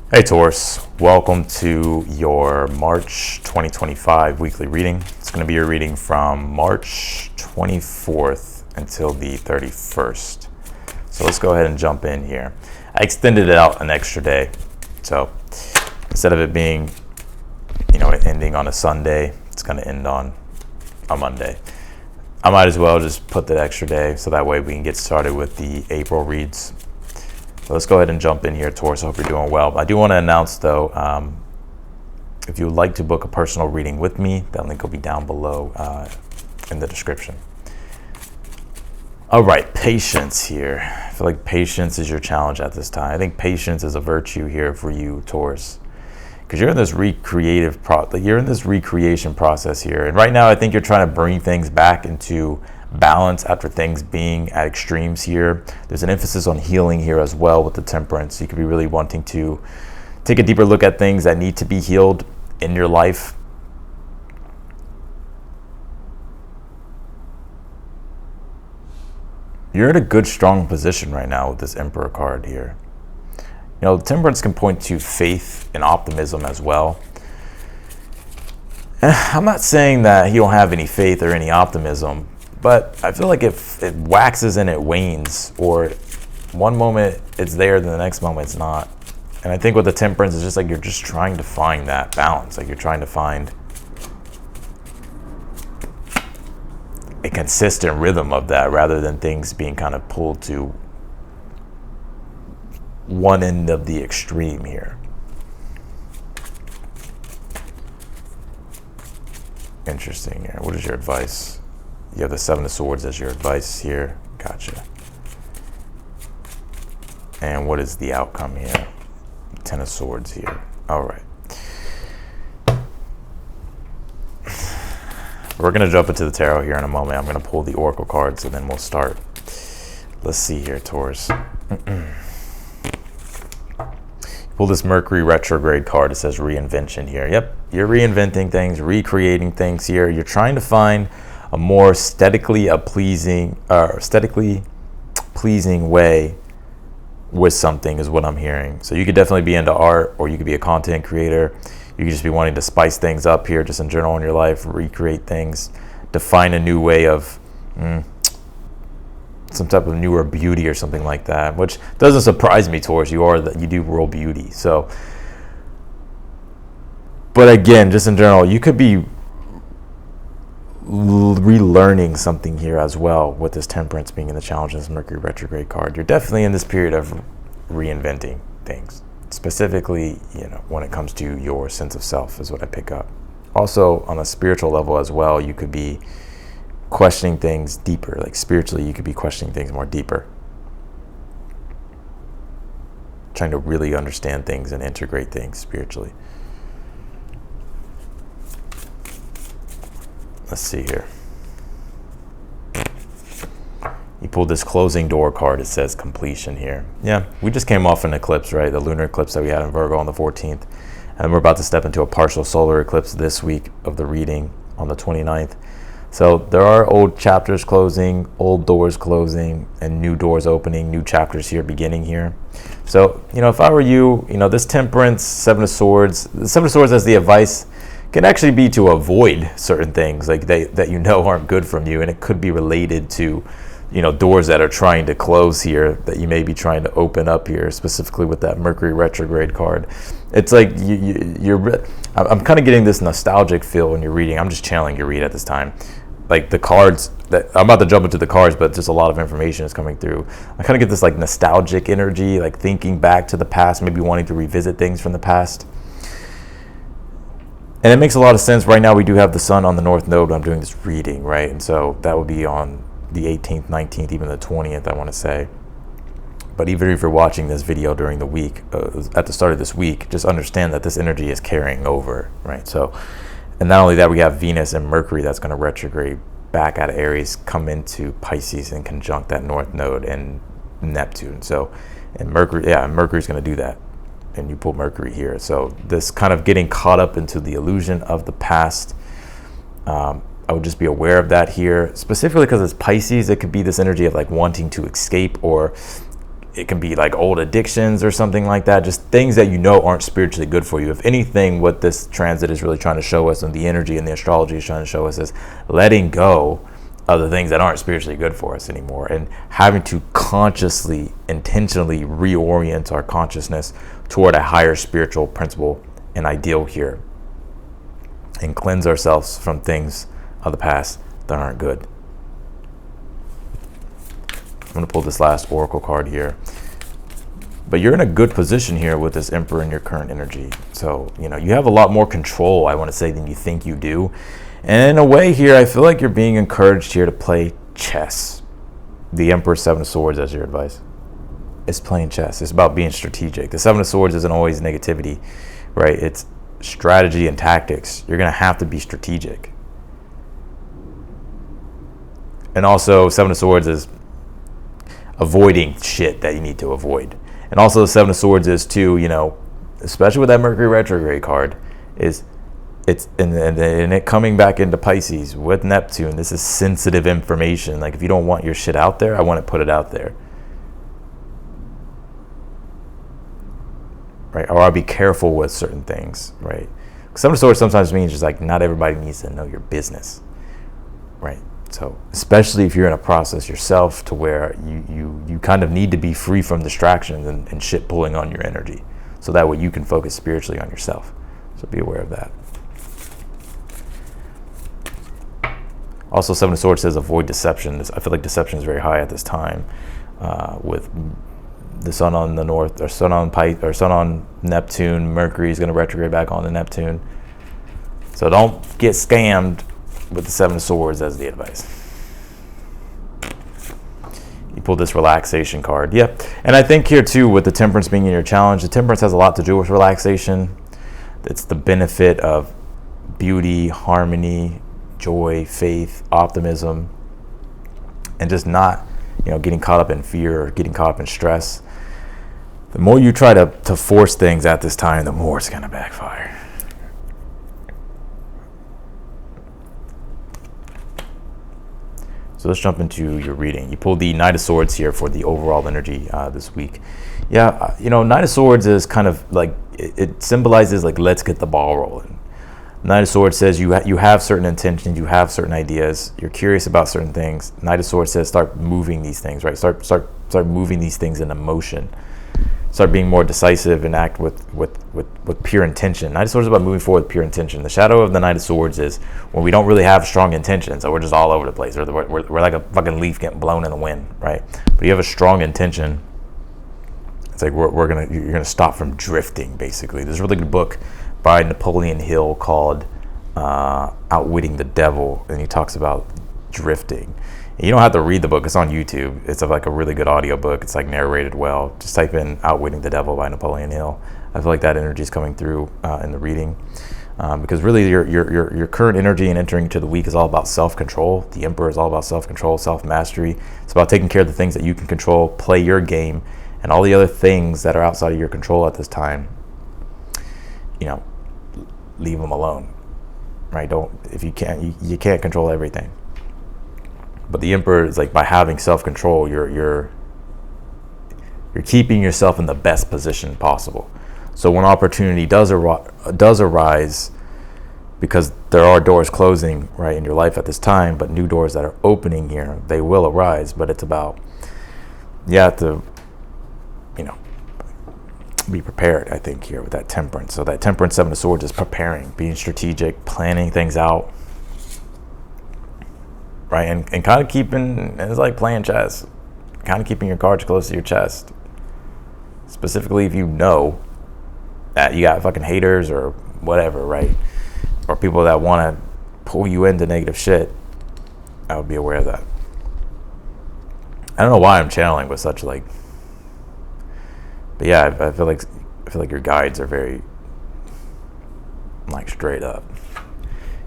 Hey Taurus, welcome to your March 2025 weekly reading. It's going to be your reading from March 24th until the 31st. So let's go ahead and jump in here. I extended it out an extra day. So instead of it being, ending on a Sunday, it's going to end on a Monday. I might as well just put that extra day so that way we can get started with the April reads. So let's go ahead and jump in here, Taurus. I hope you're doing well. I do want to announce, though, if you would like to book a personal reading with me, that link will be down below in the description. All right, patience here. I feel like patience is your challenge at this time. I think patience is a virtue here for you, Taurus, because you're in this recreation process here. And right now, I think you're trying to bring things back into balance after things being at extremes here. There's an emphasis on healing here as well with the temperance. You could be really wanting to take a deeper look at things that need to be healed in your life. You're in a good, strong position right now with this Emperor card here. Temperance can point to faith and optimism as well. I'm not saying that you don't have any faith or any optimism, but I feel like if it waxes and it wanes, or one moment it's there, then the next moment it's not. And I think with the temperance, it's just like you're just trying to find that balance. Like you're trying to find a consistent rhythm of that rather than things being kind of pulled to one end of the extreme here. Interesting here. What is your advice? You have the Seven of Swords as your advice here. Gotcha. And what is the outcome here? Ten of Swords here. All right. We're going to jump into the tarot here in a moment. I'm going to pull the Oracle cards and then we'll start. Let's see here, Taurus. Pull this Mercury retrograde card. It says reinvention here. Yep, you're reinventing things, recreating things here. You're trying to find a more aesthetically pleasing way with something is what I'm hearing. So you could definitely be into art, or you could be a content creator. You could just be wanting to spice things up here, just in general in your life, recreate things, define a new way of some type of newer beauty or something like that, which doesn't surprise me, Taurus. You do roll beauty. So, but again, just in general, you could be relearning something here as well with this temperance being in the challenge of this Mercury retrograde card. You're definitely in this period of reinventing things, specifically, when it comes to your sense of self is what I pick up. Also, on a spiritual level as well, you could be questioning things deeper. Like spiritually, you could be questioning things more deeper, trying to really understand things and integrate things spiritually. Let's see here. You pulled this closing door card. It says completion here. Yeah, we just came off an eclipse, right? The lunar eclipse that we had in Virgo on the 14th. And we're about to step into a partial solar eclipse this week of the reading on the 29th. So there are old chapters closing, old doors closing, and new doors opening, new chapters here beginning here. So, if I were you, this temperance, Seven of Swords, the Seven of Swords as the advice can actually be to avoid certain things like that aren't good from you, and it could be related to doors that are trying to close here that you may be trying to open up here, specifically with that Mercury retrograde card. It's like I'm kind of getting this nostalgic feel when you're reading. I'm just channeling your read at this time. Like the cards that I'm about to jump into the cards, but just a lot of information is coming through. I kind of get this like nostalgic energy, like thinking back to the past, maybe wanting to revisit things from the past. And it makes a lot of sense. Right now we do have the sun on the North Node when I'm doing this reading, right? And so that would be on the 18th, 19th, even the 20th, I want to say. But even if you're watching this video during the week, at the start of this week, just understand that this energy is carrying over, right? So, and not only that, we have Venus and Mercury that's going to retrograde back out of Aries, come into Pisces and conjunct that North Node and Neptune. So, and Mercury's going to do that. And you pull Mercury here. So this kind of getting caught up into the illusion of the past. I would just be aware of that here, specifically because it's Pisces. It could be this energy of like wanting to escape or it can be like old addictions or something like that, just things that you know aren't spiritually good for you. If anything, what this transit is really trying to show us, and the energy and the astrology is trying to show us, is letting go of the things that aren't spiritually good for us anymore, and having to consciously, intentionally reorient our consciousness toward a higher spiritual principle and ideal here, and cleanse ourselves from things of the past that aren't good. I'm going to pull this last oracle card here. But you're in a good position here with this Emperor in your current energy. So, you have a lot more control, I want to say, than you think you do. And in a way here, I feel like you're being encouraged here to play chess. The Emperor, Seven of Swords, as your advice. It's playing chess. It's about being strategic. The Seven of Swords isn't always negativity, right? It's strategy and tactics. You're going to have to be strategic. And also, Seven of Swords is avoiding shit that you need to avoid. And also the Seven of Swords is too, especially with that Mercury retrograde card, it's and it coming back into Pisces with Neptune. This is sensitive information. Like, if you don't want your shit out there, I want to put it out there, right? Or I'll be careful with certain things, right? Seven of Swords sometimes means just like not everybody needs to know your business, right? So especially if you're in a process yourself to where you kind of need to be free from distractions and shit pulling on your energy, so that way you can focus spiritually on yourself. So be aware of that. Also, Seven of Swords says avoid deception. I feel like deception is very high at this time, with the sun on the north, or sun on Neptune. Mercury is going to retrograde back onto Neptune. So don't get scammed with the Seven of Swords as the advice. You pull this relaxation card. Yep. And I think here too, with the Temperance being in your challenge, the Temperance has a lot to do with relaxation. It's the benefit of beauty, harmony, joy, faith, optimism, and just not, getting caught up in fear or getting caught up in stress. The more you try to force things at this time, the more it's going to backfire. So let's jump into your reading. You pulled the Knight of Swords here for the overall energy this week. Yeah, Knight of Swords is kind of like, it symbolizes like, let's get the ball rolling. Knight of Swords says you have certain intentions, you have certain ideas, you're curious about certain things. Knight of Swords says start moving these things, right? Start moving these things into motion. Start being more decisive and act with pure intention. Knight of Swords is about moving forward with pure intention. The shadow of the Knight of Swords is when we don't really have strong intentions, so we're just all over the place. We're like a fucking leaf getting blown in the wind, right? But you have a strong intention. It's like you're gonna stop from drifting. Basically, there's a really good book by Napoleon Hill called "Outwitting the Devil," and he talks about drifting. You don't have to read the book. It's on YouTube. It's like a really good audio book. It's like narrated well. Just type in "Outwitting the Devil" by Napoleon Hill. I feel like that energy is coming through in the reading, because really your current energy and entering into the week is all about self-control. The Emperor is all about self-control, self-mastery. It's about taking care of the things that you can control, play your game, and all the other things that are outside of your control at this time, leave them alone, right? If you can't, you can't control everything. But the Emperor is like, by having self-control, you're keeping yourself in the best position possible. So when opportunity does arise, because there are doors closing, right, in your life at this time, but new doors that are opening here, they will arise. But it's about, you have to, be prepared, I think, here with that Temperance. So that Temperance, Seven of Swords, is preparing, being strategic, planning things out, right? And kind of keeping, it's like playing chess, kind of keeping your cards close to your chest. Specifically, if you know that you got fucking haters or whatever, right? Or people that want to pull you into negative shit, I would be aware of that. I don't know why I'm channeling with such like, but yeah, I feel like your guides are very like straight up.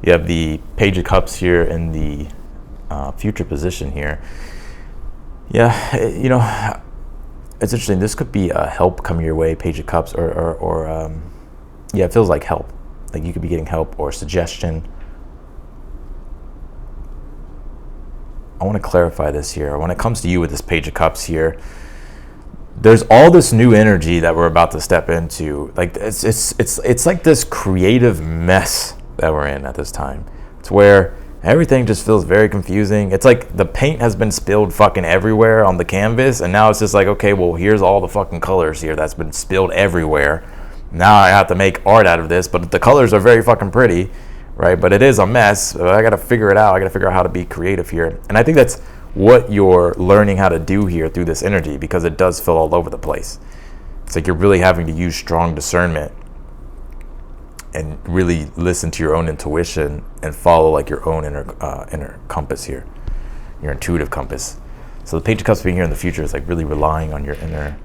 You have the Page of Cups here in the future position here. Yeah, it's interesting. This could be help coming your way, Page of Cups, or it feels like help. Like you could be getting help or suggestion. I want to clarify this here. When it comes to you with this Page of Cups here, there's all this new energy that we're about to step into. Like it's like this creative mess that we're in at this time. It's where everything just feels very confusing. It's like the paint has been spilled fucking everywhere on the canvas, and now it's just like, okay, well, here's all the fucking colors here that's been spilled everywhere. Now I have to make art out of this, but the colors are very fucking pretty, right? But it is a mess. So I got to figure it out. I got to figure out how to be creative here. And I think that's what you're learning how to do here through this energy, because it does feel all over the place. It's like you're really having to use strong discernment and really listen to your own intuition and follow like your own inner compass here, your intuitive compass. So the Page of Cups being here in the future is like really relying on your inner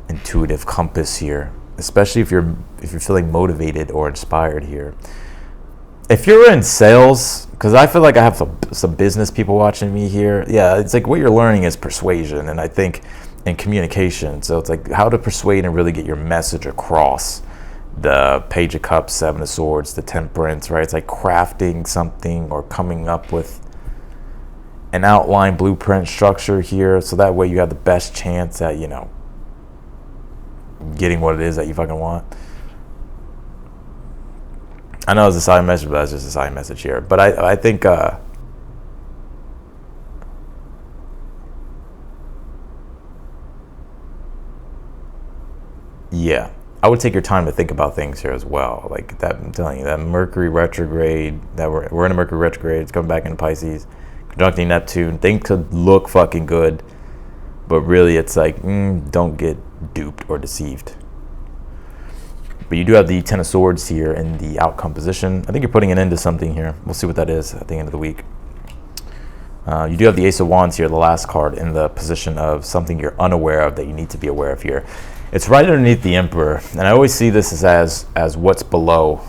intuitive compass here, especially if you're feeling motivated or inspired here. If you're in sales, because I feel like I have some business people watching me here. Yeah, it's like what you're learning is persuasion, and I think in communication. So it's like how to persuade and really get your message across. The Page of Cups, Seven of Swords, the Temperance, right? It's like crafting something or coming up with an outline, blueprint, structure here, so that way you have the best chance at, getting what it is that you fucking want. I know it's a side message, but that's just a side message here. But I think yeah, I would take your time to think about things here as well. Like that, I'm telling you, that Mercury retrograde, that we're in a Mercury retrograde, it's coming back into Pisces, conjuncting Neptune. Things could look fucking good, but really it's like, don't get duped or deceived. But you do have the Ten of Swords here in the outcome position. I think you're putting an end to something here. We'll see what that is at the end of the week. You do have the Ace of Wands here, the last card, in the position of something you're unaware of that you need to be aware of here. It's right underneath the Emperor, and I always see this as what's below,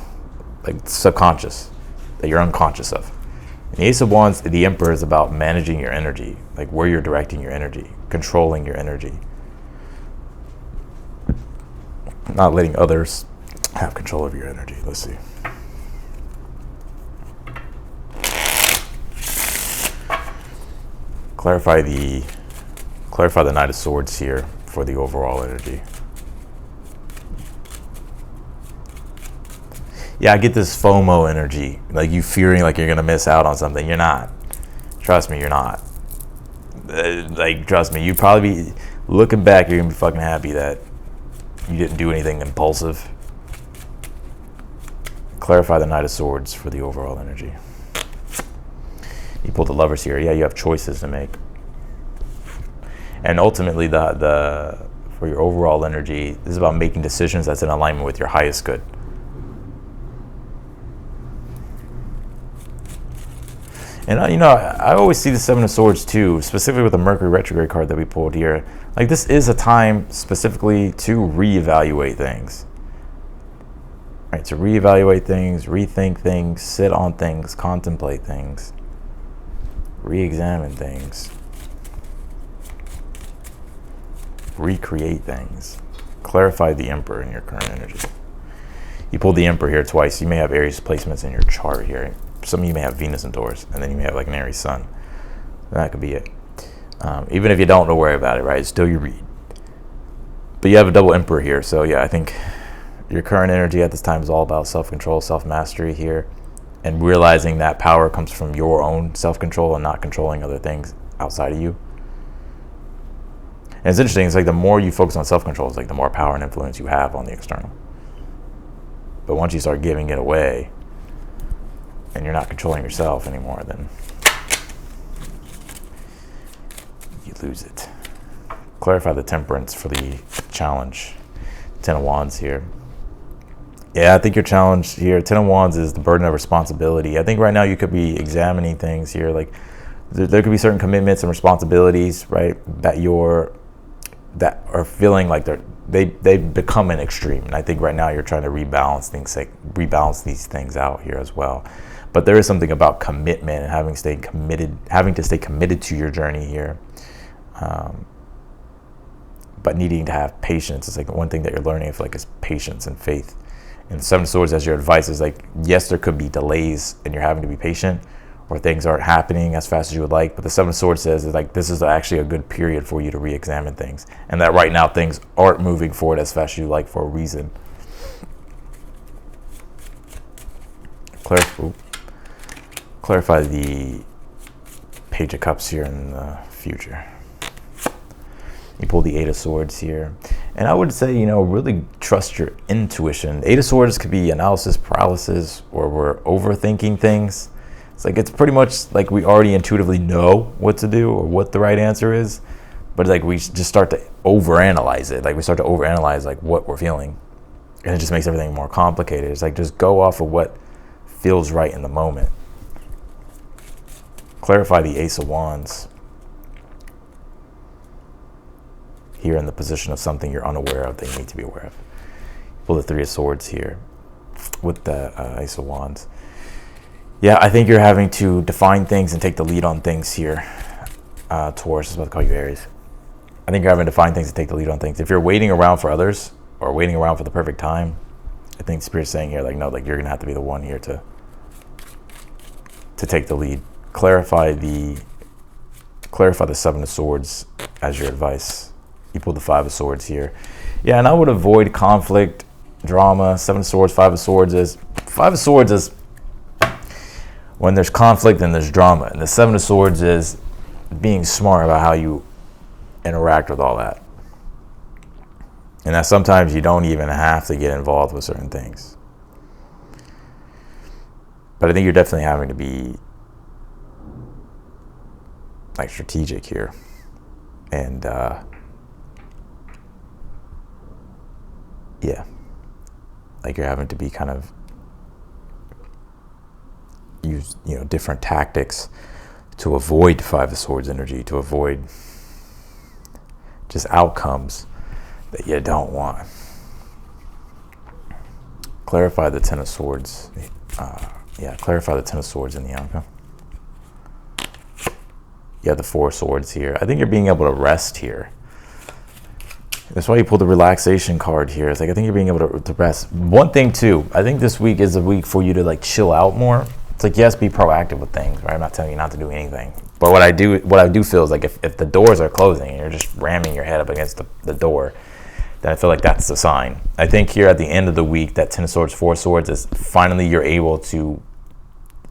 like subconscious, that you're unconscious of. And the Ace of Wands, the Emperor, is about managing your energy, like where you're directing your energy, controlling your energy, not letting others have control of your energy. Let's see. Clarify the Knight of Swords here for the overall energy. Yeah, I get this FOMO energy, like you fearing like you're gonna miss out on something. You're not. Trust me, you're not. Like, trust me, you probably be looking back, you're gonna be fucking happy that you didn't do anything impulsive. Clarify the Knight of Swords for the overall energy. You pulled the Lovers here. Yeah, you have choices to make. And ultimately, the for your overall energy, this is about making decisions that's in alignment with your highest good. And I always see the Seven of Swords too, specifically with the Mercury retrograde card that we pulled here. Like, this is a time specifically to reevaluate things. Right, to reevaluate things, rethink things, sit on things, contemplate things, re-examine things, recreate things, clarify the Emperor in your current energy. You pulled the Emperor here twice. You may have Aries placements in your chart here. Some of you may have Venus and Taurus, and then you may have like an Aries Sun. That could be it. Even if you don't worry about it, right? Still you read. But you have a double Emperor here, so yeah, I think your current energy at this time is all about self-control, self-mastery here, and realizing that power comes from your own self-control and not controlling other things outside of you. And it's interesting, it's like the more you focus on self-control, it's like the more power and influence you have on the external. But once you start giving it away and you're not controlling yourself anymore, then you lose it. Clarify the Temperance for the challenge. Ten of Wands here. Yeah, I think your challenge here, Ten of Wands, is the burden of responsibility. I think right now you could be examining things here, like there could be certain commitments and responsibilities, right, that are feeling like they've become an extreme. And I think right now you're trying to rebalance these things out here as well. But there is something about commitment and having to stay committed to your journey here. But needing to have patience is like one thing that you're learning, I feel like, is patience and faith. And Seven of Swords as your advice is like, yes, there could be delays and you're having to be patient, or things aren't happening as fast as you would like. But the Seven of Swords says is like this is actually a good period for you to re-examine things, and that right now things aren't moving forward as fast as you like for a reason. Clarify the Page of Cups here in the future. You pull the Eight of Swords here. And I would say, really trust your intuition. Eight of Swords could be analysis paralysis, or we're overthinking things. It's like, it's pretty much like we already intuitively know what to do or what the right answer is. But like we just start to overanalyze it. Like we start to overanalyze like what we're feeling. And it just makes everything more complicated. It's like, just go off of what feels right in the moment. Clarify the Ace of Wands. Here in the position of something you're unaware of that you need to be aware of. Pull the Three of Swords here with the Ace of Wands. Yeah, I think you're having to define things and take the lead on things here. Taurus, I was about to call you Aries. I think you're having to define things and take the lead on things. If you're waiting around for others or waiting around for the perfect time, I think Spirit's saying here, like, no, like you're gonna have to be the one here to take the lead. Clarify the Seven of Swords as your advice. You pulled the Five of Swords here. Yeah, and I would avoid conflict, drama. Seven of Swords, Five of Swords is when there's conflict and there's drama. And the Seven of Swords is being smart about how you interact with all that. And that sometimes you don't even have to get involved with certain things. But I think you're definitely having to be like strategic here. And yeah, like you're having to be kind of use different tactics to avoid Five of Swords energy, to avoid just outcomes that you don't want. Clarify the Ten of Swords. Clarify the Ten of Swords in the outcome. You have the Four of Swords here. I think you're being able to rest here. That's why you pulled the relaxation card here. It's like, I think you're being able to rest. One thing too, I think this week is a week for you to like chill out more. It's like, yes, be proactive with things, right? I'm not telling you not to do anything. But what I do feel is like if the doors are closing and you're just ramming your head up against the door, then I feel like that's the sign. I think here at the end of the week, that Ten of Swords, Four of Swords is finally you're able to,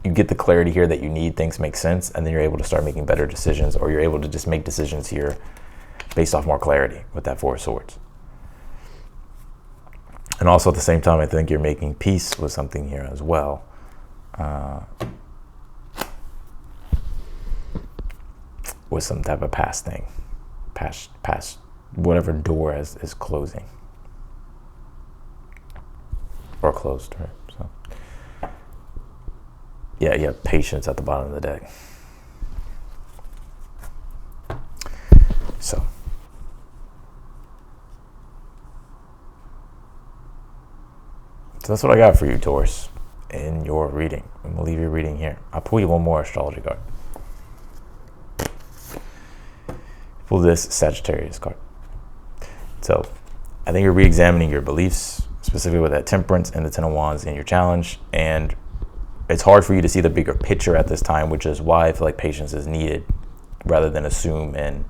you get the clarity here that you need, things make sense, and then you're able to start making better decisions, or you're able to just make decisions here based off more clarity with that Four of Swords. And also at the same time, I think you're making peace with something here as well. With some type of past thing. Past whatever door is closing. Or closed, right? So yeah, you have patience at the bottom of the deck. So that's what I got for you, Taurus, in your reading. I'm going to leave your reading here. I'll pull you one more astrology card. Pull this Sagittarius card. So I think you're re-examining your beliefs, specifically with that Temperance and the Ten of Wands in your challenge. And it's hard for you to see the bigger picture at this time, which is why I feel like patience is needed rather than assume and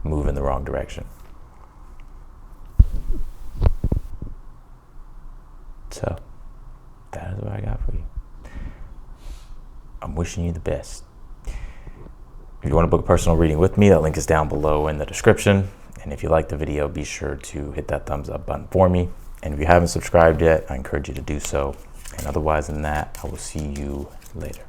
move in the wrong direction. So that is what I got for you. I'm wishing you the best. If you want to book a personal reading with me, that link is down below in the description. And if you like the video, be sure to hit that thumbs up button for me. And if you haven't subscribed yet, I encourage you to do so. And otherwise than that, I will see you later.